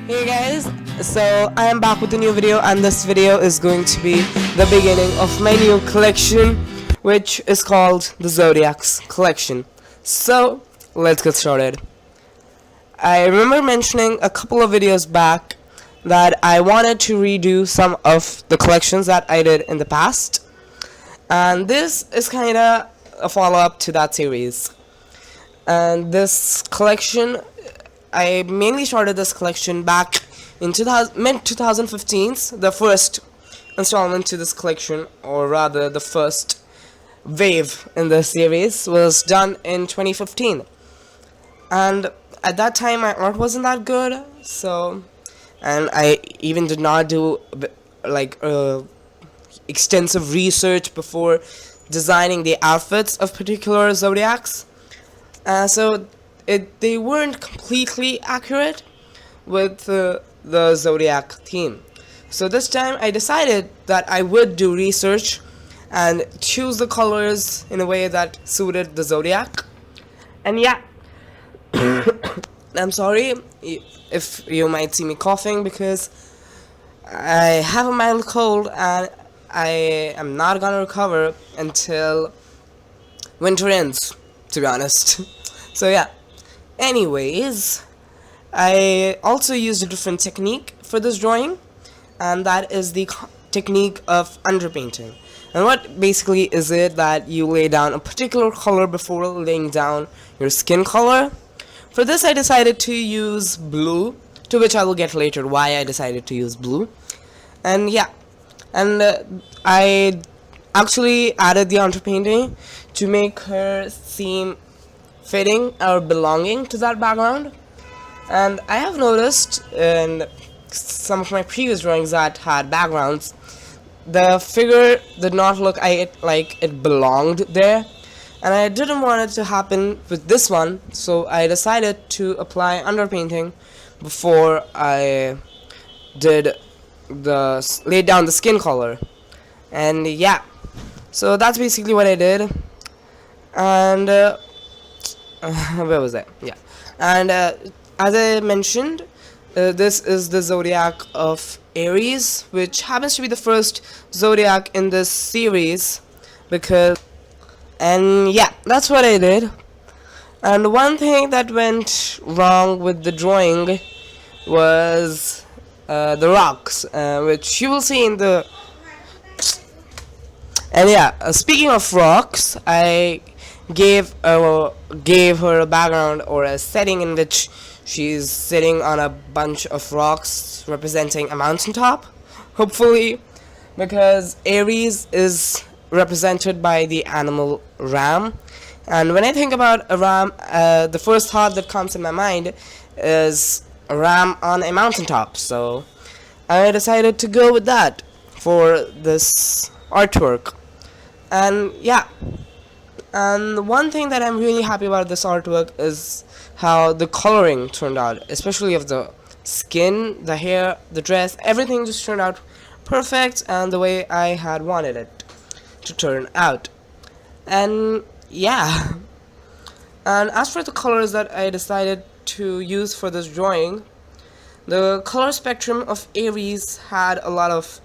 Hey guys, so I am back with a new video, and this video is going to be the beginning of my new collection, which is called the Zodiacs collection. So let's get started. I remember mentioning a couple of videos back that I wanted to redo some of the collections that I did in the past, and this is kinda a follow-up to that series. And this collection, I mainly started this collection back in mid-2015. The first installment to this collection, or rather the first wave in the series, was done in 2015. And at that time my art wasn't that good, and I even did not do extensive research before designing the outfits of particular Zodiacs. They weren't completely accurate with the Zodiac theme. So this time I decided that I would do research and choose the colors in a way that suited the Zodiac. And yeah, I'm sorry if you might see me coughing, because I have a mild cold and I am not gonna recover until winter ends, to be honest. So yeah. Anyways, I also used a different technique for this drawing, and that is the technique of underpainting. And what basically is it that you lay down a particular color before laying down your skin color. For this I decided to use blue, to which I will get later why I decided to use blue. And yeah, and I actually added the underpainting to make her seem fitting or belonging to that background. And I have noticed in some of my previous drawings that had backgrounds, the figure did not look like it belonged there, and I didn't want it to happen with this one, so I decided to apply underpainting before I did lay down the skin color. And yeah, so that's basically what I did. And where was that? Yeah. And as I mentioned, this is the Zodiac of Aries, which happens to be the first Zodiac in this series, and yeah, that's what I did. And one thing that went wrong with the drawing was the rocks, which you will see in the... And yeah, speaking of rocks, I gave her a background or a setting in which she's sitting on a bunch of rocks representing a mountaintop, hopefully, because Aries is represented by the animal ram. And when I think about a ram, the first thought that comes in my mind is a ram on a mountaintop, so I decided to go with that for this artwork. And yeah, and one thing that I'm really happy about this artwork is how the coloring turned out, especially of the skin, the hair, the dress. Everything just turned out perfect and the way I had wanted it to turn out. And yeah, and as for the colors that I decided to use for this drawing, the color spectrum of Aries had a lot of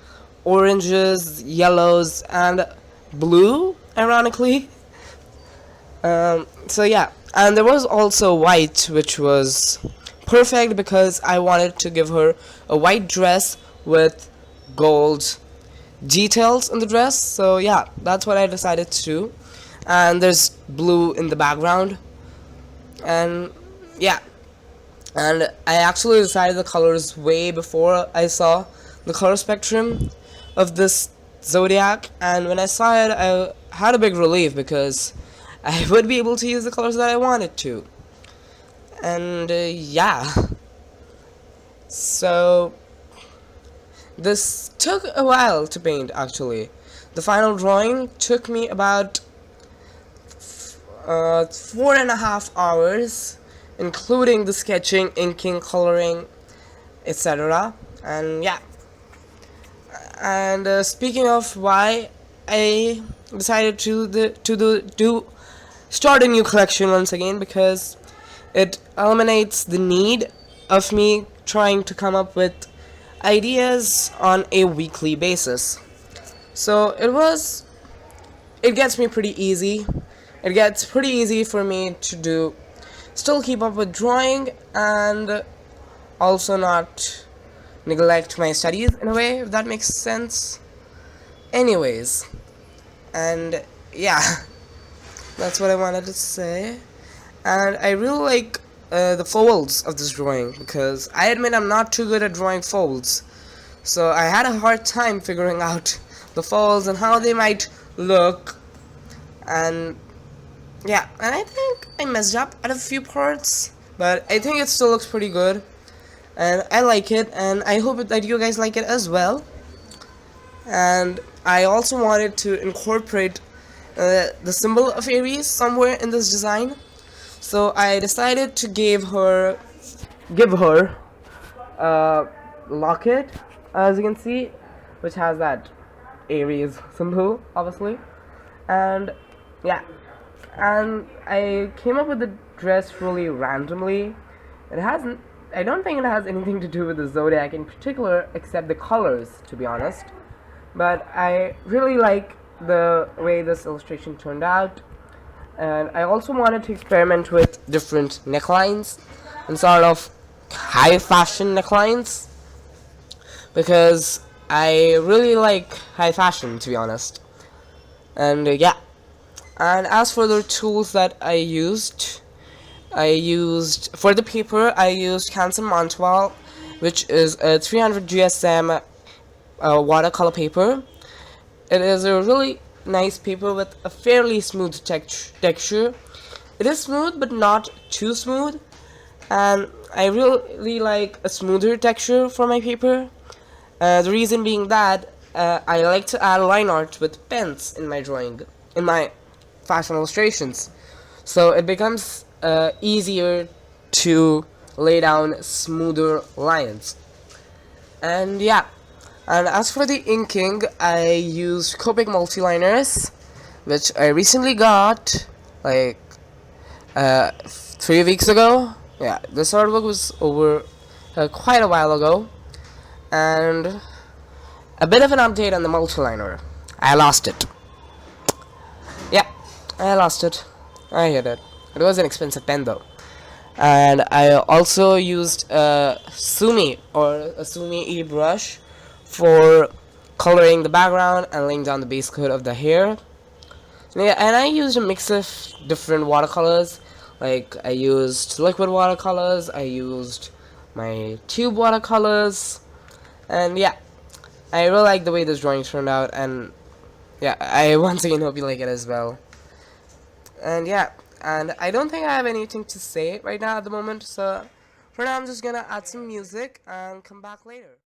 oranges, yellows, and blue, ironically. So yeah, and there was also white, which was perfect because I wanted to give her a white dress with gold details in the dress. So yeah, that's what I decided to do. And there's blue in the background. And yeah, and I actually decided the colors way before I saw the color spectrum of this Zodiac, and when I saw it I had a big relief because I would be able to use the colors that I wanted to. And yeah, so this took a while to paint. Actually, the final drawing took me about 4.5 hours, including the sketching, inking, coloring, etc. And yeah, and speaking of why I decided to start a new collection once again, because it eliminates the need of me trying to come up with ideas on a weekly basis. So it gets me pretty easy. It gets pretty easy for me to do, still keep up with drawing and also not neglect my studies in a way, if that makes sense. Anyways, and yeah, that's what I wanted to say. And I really like the folds of this drawing, because I admit I'm not too good at drawing folds. So I had a hard time figuring out the folds and how they might look. And yeah, and I think I messed up at a few parts, but I think it still looks pretty good. And I like it, and I hope that you guys like it as well. And I also wanted to incorporate the symbol of Aries somewhere in this design. So I decided to give her a locket, as you can see, which has that Aries symbol, obviously. And yeah, and I came up with the dress really randomly. I don't think it has anything to do with the zodiac in particular, except the colors, to be honest. But I really like the way this illustration turned out. And I also wanted to experiment with different necklines and sort of high fashion necklines, because I really like high fashion, to be honest. And yeah, and as for the tools that I used for the paper, I used CANSON Montwall, which is a 300 GSM watercolor paper. It is a really nice paper with a fairly smooth texture. It is smooth but not too smooth, and I really like a smoother texture for my paper. The reason being that I like to add line art with pens in my drawing, in my fashion illustrations, so it becomes easier to lay down smoother lines. And yeah, and as for the inking, I used COPIC multiliners, which I recently got like 3 weeks ago. Yeah, this artwork was over quite a while ago. And a bit of an update on the multiliner. I lost it. Yeah, I lost it. I hit it. It was an expensive pen though. And I also used a Sumi E brush for coloring the background and laying down the base coat of the hair. Yeah, and I used a mix of different watercolors. Like I used liquid watercolors, I used my tube watercolors, and yeah, I really like the way this drawing turned out. And yeah, I once again hope you like it as well. And yeah, and I don't think I have anything to say right now at the moment, so for now I'm just gonna add some music and come back later.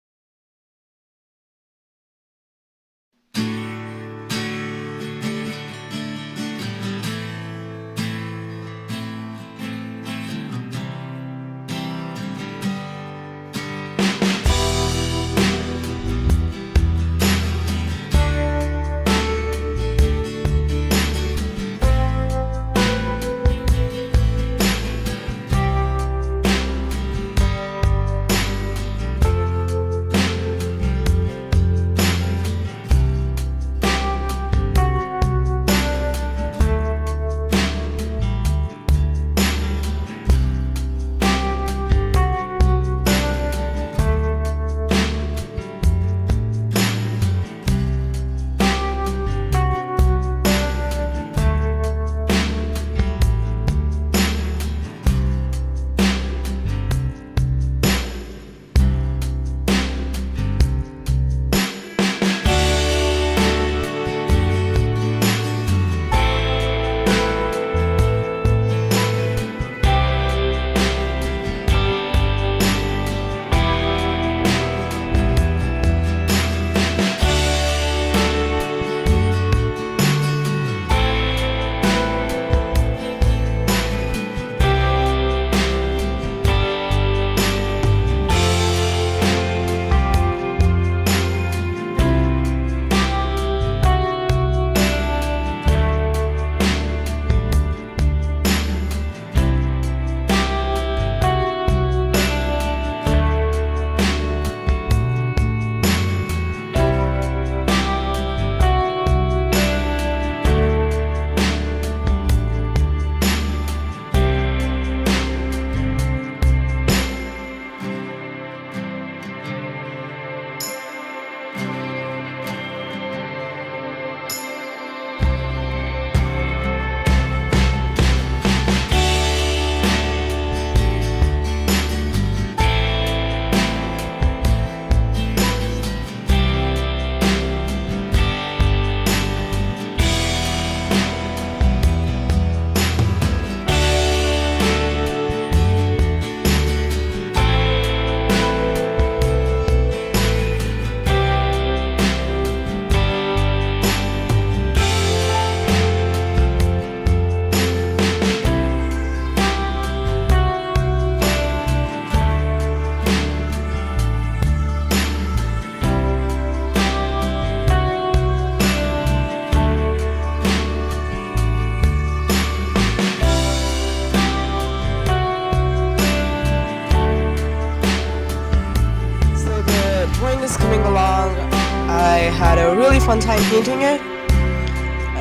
had a really fun time painting it.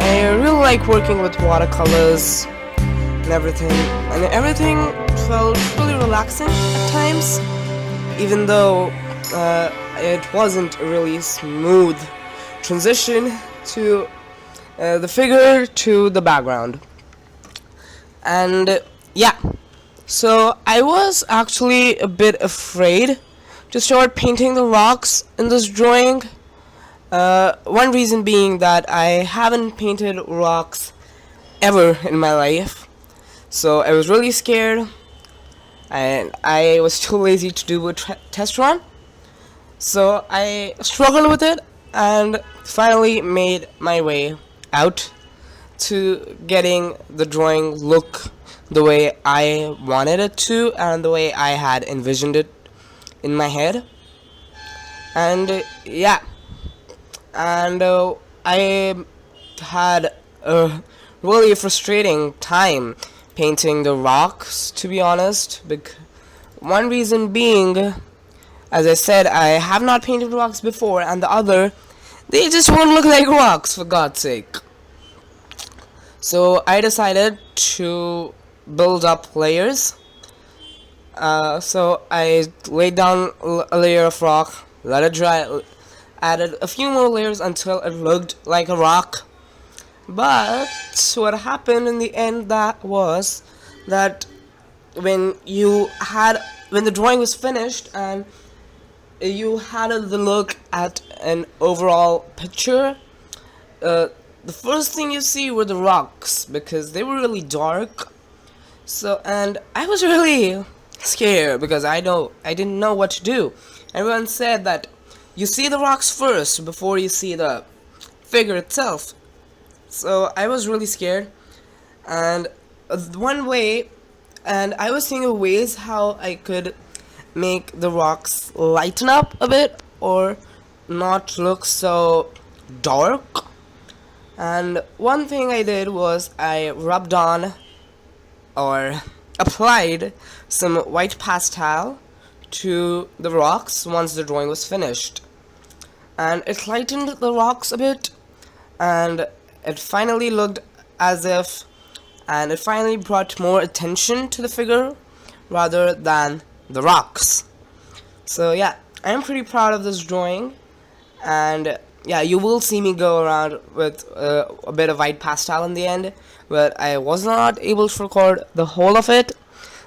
I really like working with watercolors and everything felt really relaxing at times, even though it wasn't a really smooth transition to the figure to the background. And yeah, so I was actually a bit afraid to start painting the rocks in this drawing. One reason being that I haven't painted rocks ever in my life, so I was really scared, and I was too lazy to do a test run. So I struggled with it and finally made my way out to getting the drawing look the way I wanted it to and the way I had envisioned it in my head. And yeah, and I had a really frustrating time painting the rocks, to be honest. One reason being, as I said, I have not painted rocks before, and the other, they just won't look like rocks, for God's sake. So I decided to build up layers. So I laid down a layer of rock, let it dry, added a few more layers until it looked like a rock. But what happened in the end was that when the drawing was finished and you had a look at an overall picture, the first thing you see were the rocks, because they were really dark. So, and I was really scared because I didn't know what to do. Everyone said that you see the rocks first before you see the figure itself. So I was really scared, and I was thinking of ways how I could make the rocks lighten up a bit or not look so dark. And one thing I did was I rubbed on or applied some white pastel to the rocks once the drawing was finished, and it lightened the rocks a bit, and it finally looked and it finally brought more attention to the figure rather than the rocks. So yeah, I'm pretty proud of this drawing, and yeah, you will see me go around with a bit of white pastel in the end, but I was not able to record the whole of it,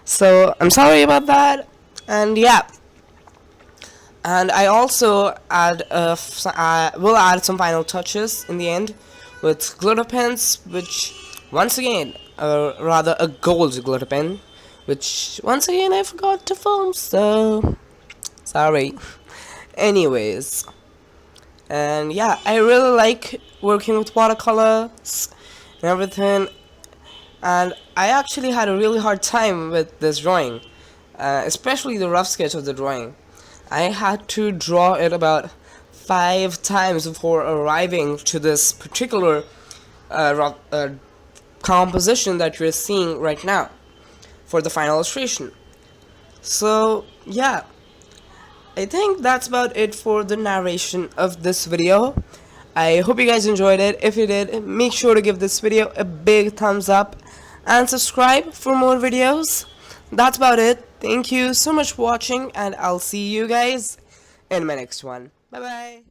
so I'm sorry about that. And yeah, and I also will add some final touches in the end with glitter pens, which once again, rather a gold glitter pen, which once again I forgot to film, so sorry. Anyways, and yeah, I really like working with watercolors and everything, and I actually had a really hard time with this drawing, especially the rough sketch of the drawing. I had to draw it about 5 times before arriving to this particular composition that you're seeing right now for the final illustration. So yeah, I think that's about it for the narration of this video. I hope you guys enjoyed it. If you did, make sure to give this video a big thumbs up and subscribe for more videos. That's about it. Thank you so much for watching, and I'll see you guys in my next one. Bye bye.